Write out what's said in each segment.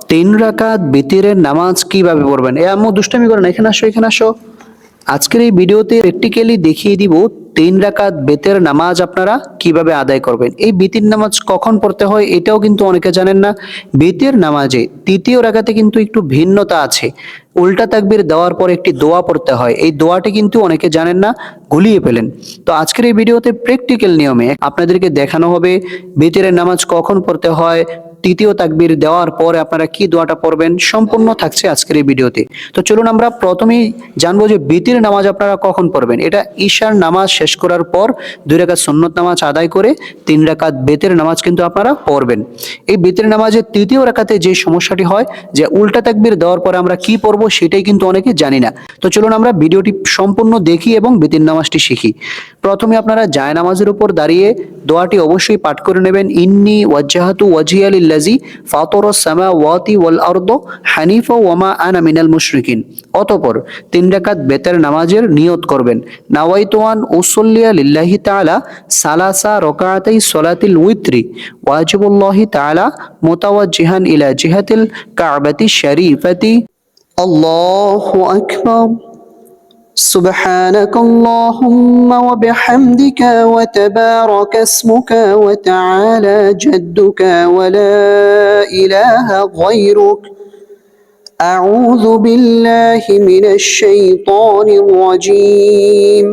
3 রাকাত বিতিরের নামাজ কিভাবে পড়বেন? এ আম্মু দুষ্টামি করে না, এখানে আসো এখানে আসো। আজকের এই ভিডিওতে প্র্যাকটিক্যালি দেখিয়ে দিব 3 রাকাত বেতের নামাজ আপনারা কিভাবে আদায় করবেন। এই বিতির নামাজ কখন পড়তে হয় এটাও কিন্তু অনেকে জানেন না। বিতির নামাজে তৃতীয় রাকাতে কিন্তু একটু ভিন্নতা আছে। উল্টা তাকবীর দেওয়ার পর একটি দোয়া পড়তে হয়, এই দোয়াটি কিন্তু অনেকে জানেন না, গুলিয়ে ফেলেন। তো আজকের এই ভিডিওতে প্র্যাকটিক্যাল নিয়মে আপনাদেরকে দেখানো হবে বিতিরের নামাজ কখন পড়তে হয়, তৃতীয় তাকবীর দেওয়ার পরে আপনারা কি দোয়াটা পড়বেন, সম্পূর্ণ থাকছে আজকের এই ভিডিওতে। তো চলুন আমরা প্রথমেই জানবো যে বিতির নামাজ আপনারা কখন পড়বেন। এটা ঈশার নামাজ শেষ করার পর 2 রাকাত সুন্নত নামাজ আদায় করে 3 রাকাত বেতের নামাজ কিন্তু আপনারা পড়বেন। এই বেতের নামাজের তৃতীয় রাকাতে যে সমস্যাটি হয় যে উল্টা তাকবীর দেওয়ার পরে আমরা কি পড়বো সেটাই কিন্তু অনেকে জানি না। তো চলুন আমরা ভিডিওটি সম্পূর্ণ দেখি এবং বেতের নামাজটি শিখি। প্রথমে আপনারা জায়নামাজের উপর দাঁড়িয়ে দোয়াটি অবশ্যই পাঠ করে নেবেন। ইন্নী ওয়াজ্জাহাতু ওয়াজহিয়া লিল্লাযী ফাতারাস সামাওয়াতি ওয়াল আরদ হানিফা ওয়া মা আনা মিনাল মুশরিকিন। অতঃপর 3 রাকাত বেতের নামাজের নিয়ত করবেন। নাওয়াইতু আন উসাল্লিয়া লিল্লাহি তাআলা সালাসা রাকাতাই সলাতিল উইত্রি ওয়াজিবুল্লাহি তাআলা মুতাওয়াজ্জিহান ইলা জিহাতিল কাবাতি শরীফাতি। আল্লাহু আকবার। سبحانك اللهم وبحمدك وتبارك اسمك وتعالى جدك ولا إله غيرك. أعوذ بالله من الشيطان الرجيم.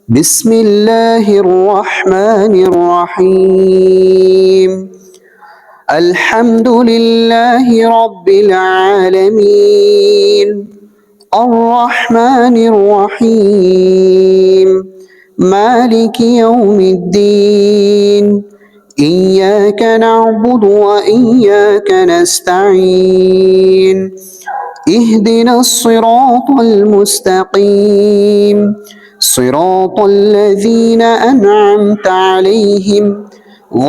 بسم الله الرحمن الرحيم. الحمد لله رب العالمين الرحمن الرحيم مالك يوم الدين إياك نعبد وإياك نستعين اهدنا الصراط المستقيم صراط الذين أنعمت عليهم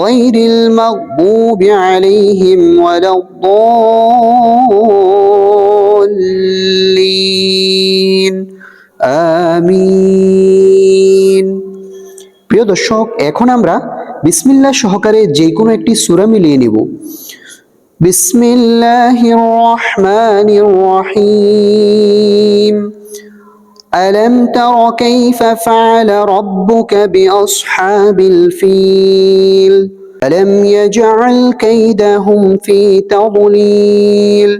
غير المغضوب عليهم ولا الضالين آمين। প্রিয় দর্শক, এখন আমরা বিসমিল্লাহ সহকারে যে কোনো একটি সূরা মিলিয়ে নেব। বিসমিল্লাহির রহমানির রহিম। ألم تر كيف فعل ربك بأصحاب الفيل ألم يجعل كيدهم في تضليل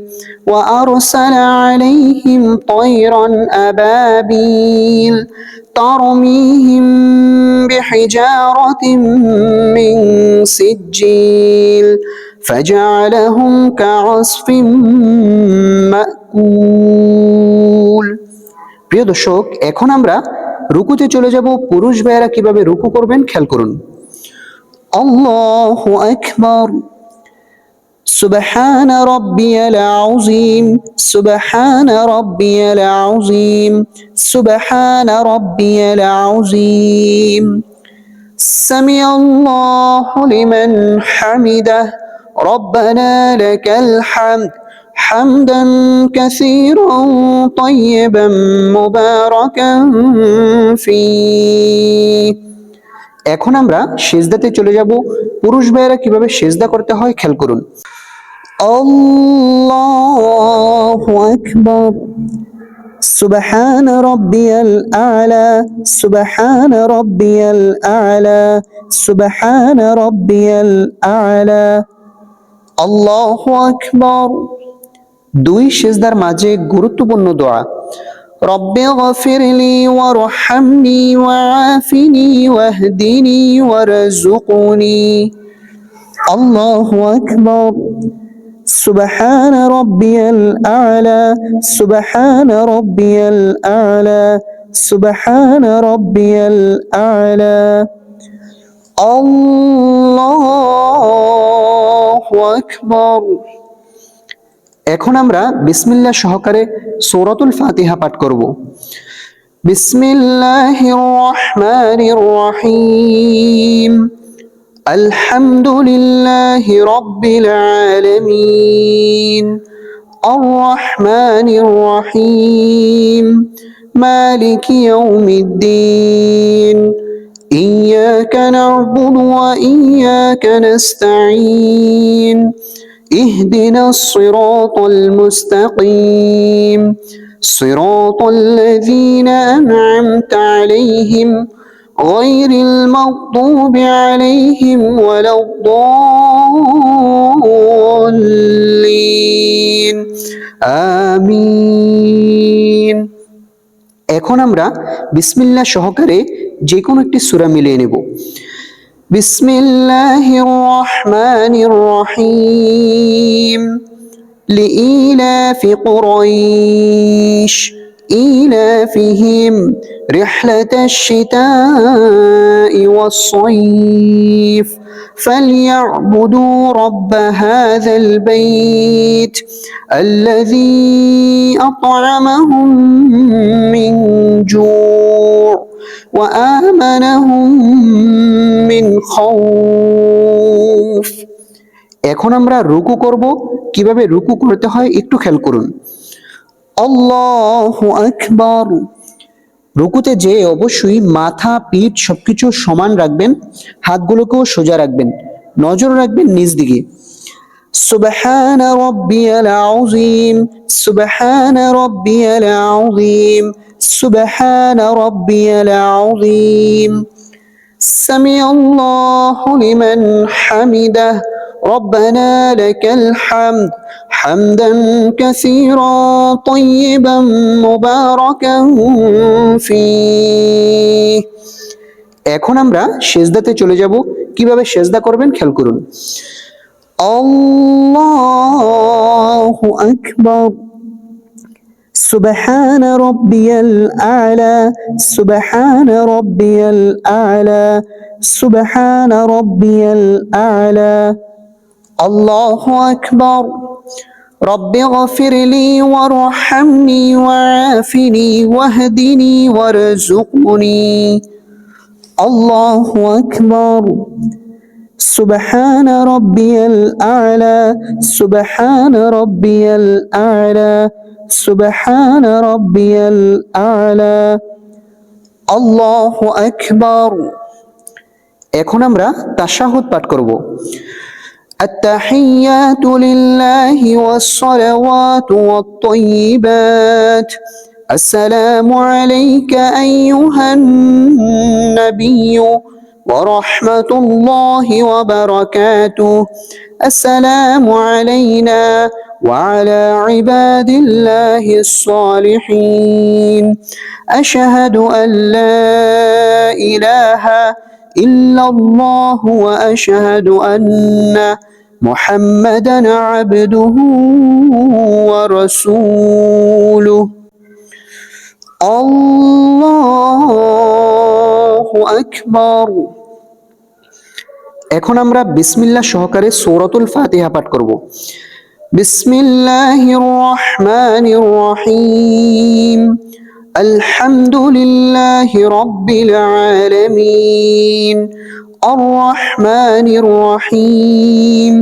وأرسل عليهم طيرا أبابيل ترميهم بحجارة من سجيل فجعلهم كعصف مأكول। প্রিয় দর্শক, এখন আমরা রুকুতে চলে যাব। পুরুষ ভাইয়েরা কিভাবে রুকু করবেন খেয়াল করুন। আল্লাহু আকবার। সুবহান রাব্বিয়াল আযীম সুবহান রাব্বিয়াল আযীম সুবহান রাব্বিয়াল আযীম। সামিআল্লাহু লিমান হামিদাহ রব্বানা লাকাল হামদ حمدا كثيرا طيبا مباركا فيه। এখন আমরা সিজদাতে চলে যাব। পুরুষ ভাইয়েরা কিভাবে সিজদা করতে হয় খেয়াল করুন। আল্লাহু আকবার। সুবহান রাব্বিয়াল আ'লা সুবহান রাব্বিয়াল আ'লা সুবহান রাব্বিয়াল আ'লা। আল্লাহু আকবার। দুই সিজদার মাঝে গুরুত্বপূর্ণ দোয়া। রব্বি গফিরলি ওয়ারহামনি ওয়াআফিনি ওয়াহদিনি ওয়ারযুকনি। আল্লাহু আকবার। সুবহান রাব্বিয়াল আ'লা সুবহান রাব্বিয়াল আ'লা সুবহান রাব্বিয়াল আ'লা। আল্লাহু আকবার। এখন আমরা বিসমিল্লাহ সহকারে সূরাতুল ফাতিহা পাঠ করব। বিসমিল্লাহির রহমানির রহিম। আলহামদুলিল্লাহি রাব্বিল আলামিন আর রহমানির রহিম মালিকি ইয়াউমিদ্দিন ইয়্যাকা না'বুদু ওয়া ইয়্যাকা নাস্তাঈন اهدنا الصراط المستقيم صراط الذين أنعمت عليهم غير المغضوب عليهم ولا الضالين আমিন। এখন আমরা বিসমিল্লাহ সহকারে যে কোনো একটি সূরা মিলিয়ে নেব। বিসমিল্লাহির রহমানির রহিম লিইলাফি কুরাইশ إيلافهم رحلة الشتاء والصيف فليعبدوا رب هذا البيت الذي أطعمهم من جوع وآمنهم من خوف। এখন আমরা রুকু করব। কিভাবে রুকু করতে হয় একটু খেয়াল করুন। আল্লাহু আকবার। রুকুতে যে অবশ্যই মাথা পিঠ সবকিছু সমান রাখবেন, হাতগুলোকেও সোজা রাখবেন, নজর রাখবেন নিচ দিকে। সুবহান রাব্বিয়াল আযীম সুবহান রাব্বিয়াল আযীম সুবহান রাব্বিয়াল আযীম সামিআল্লাহু লিমান হামিদাহ ربنا لك الحمد حمدا كثيرا طيبا مباركا فيه। এখন আমরা সিজদাতে চলে যাব। কিভাবে সিজদা করবেন খেয়াল করুন। আল্লাহু আকবার سبحان ربي الأعلى سبحان ربي الأعلى سبحان ربي الأعلى الله أكبر رب اغفر لي وارحمني وعافني واهدني وارزقني الله أكبر سبحان ربي الأعلى سبحان ربي الأعلى سبحان ربي الأعلى الله أكبر। এখন আমরা তাশাহুদ পাঠ করব। التحيات لله والصلوات والطيبات السلام عليك أيها النبي ورحمة الله وبركاته السلام علينا وعلى عباد الله الصالحين أشهد أن لا إله إلا الله وأشهد أن محمدا عبده ورسوله الله أكبر। এখন আমরা বিসমিল্লাহ সহকারে সূরাতুল ফাতিহা পাঠ করব। বিসমিল্লাহির রহমানির রহিম আলহামদুলিল্লাহি রাব্বিল আলামিন الرحمن الرحيم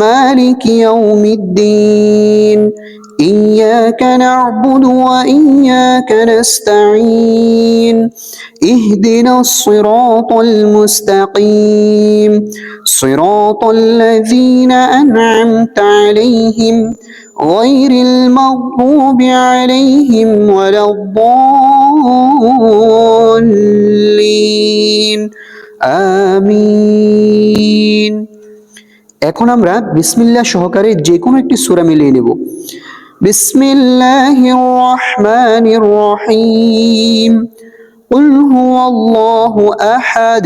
مالك يوم الدين إياك نعبد وإياك نستعين اهدنا الصراط المستقيم صراط الذين أنعمت عليهم غير المغضوب عليهم ولا الضالين আমিন। এখন আমরা বিসমিল্লাহ সহকারে যে কোনো একটি সূরা মিলিয়ে নেব। বিসমিল্লাহির রহমানির রহিম قل هو الله أحد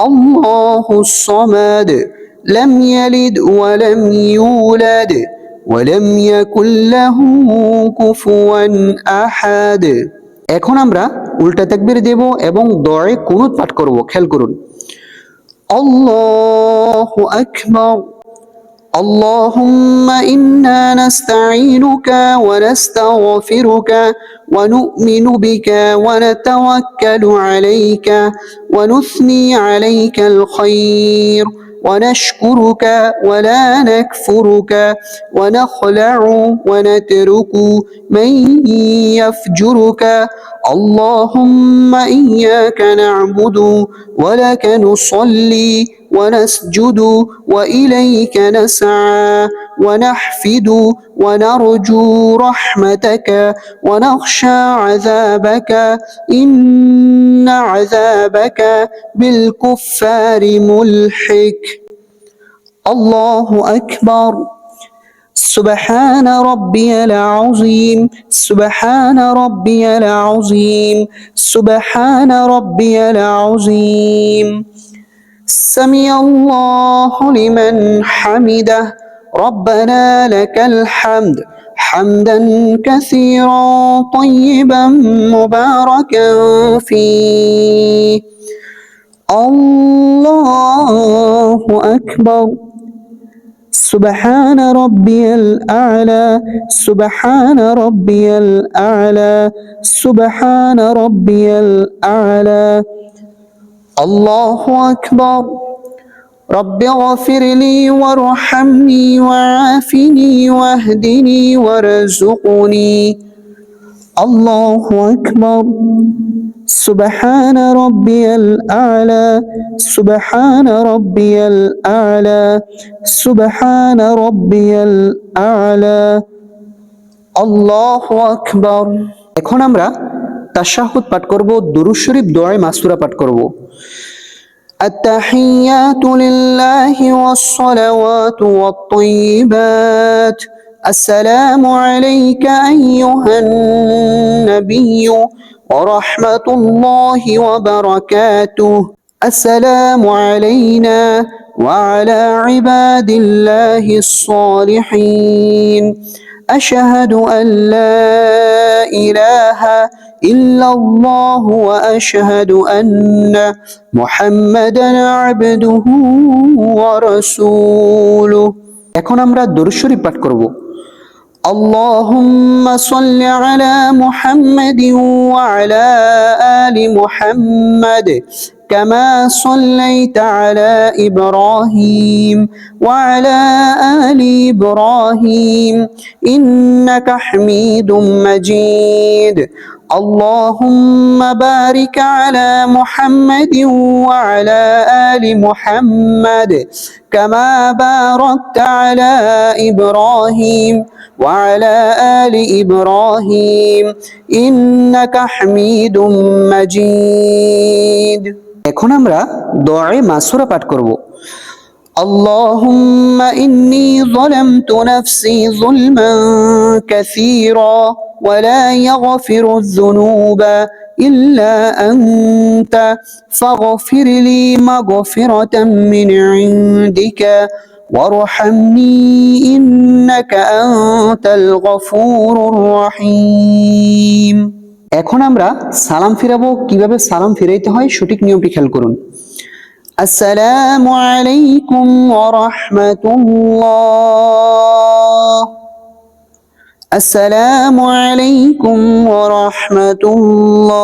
الله الصمد لم يلد ولم يولد ولم يكن له كفوا أحد। এখন আমরা উল্টা তাকবীর দেব এবং দোয়ায়ে কুনুত পাঠ করব। খেয়াল করুন। আল্লাহু আকবার اللهم إنا نستعينك ونستغفرك ونؤمن بك ونتوكل عليك ونثني عليك الخير ونشكرك ولا نكفرك ونخلع ونترك من يفجرك اللهم إياك نعبد ولك نصلي ونسجد وإليك نسعى ونحفد ونرجو رحمتك ونخشى عذابك إن عذابك بالكفار ملحق الله أكبر سبحان ربي العظيم سبحان ربي العظيم سبحان ربي العظيم سمع الله لمن حمده ربنا لك الحمد حمدا كثيرا طيبا مباركا فيه الله أكبر سبحان ربي الأعلى سبحان ربي الأعلى سبحان ربي الأعلى الله أكبر رب اغفر لي وارحمني وعافني واهدني وارزقني الله أكبر سبحان ربي الأعلى سبحان ربي الأعلى سبحان ربي الأعلى আল্লাহু আকবার। এখন আমরা তাশাহুদ পাঠ করব, দুরূদ শরীফ দোয়া মাসুরা পাঠ করব। التحيات لله والصلوات والطيبات السلام عليك أيها النبي ورحمة الله وبركاته السلام علينا وعلى عباد الله الصالحين أشهد أن لا إله إلا الله وأشهد أن محمدا عبده ورسوله এখন আমরা দরুদ শরীফ পাঠ করব। اللهم صل على محمد وعلى آل محمد كما صليت على إبراهيم وعلى آل إبراهيم إنك حميد مجيد اللهم بارك على محمد وعلى آل محمد كما باركت على إبراهيم وعلى آل إبراهيم إنك حميد مجيد এখন আমরা দোয়া মাসুরা পাঠ করব। اللهم إني ظلمت نفسي ظلما كثيرا ولا يغفر الذنوب إلا أنت فاغفر لي مغفرة من عندك وارحمني إنك أنت الغفور الرحيم এখন আমরা সালাম ফিরাবো। কিভাবে সালাম ফিরাইতে হয় সঠিক নিয়মটি খেয়াল করুন। আসসালামু আলাইকুম ওয়া রাহমাতুল্লাহ আসসালামু আলাইকুম ওয়া রাহমাতুল্লাহ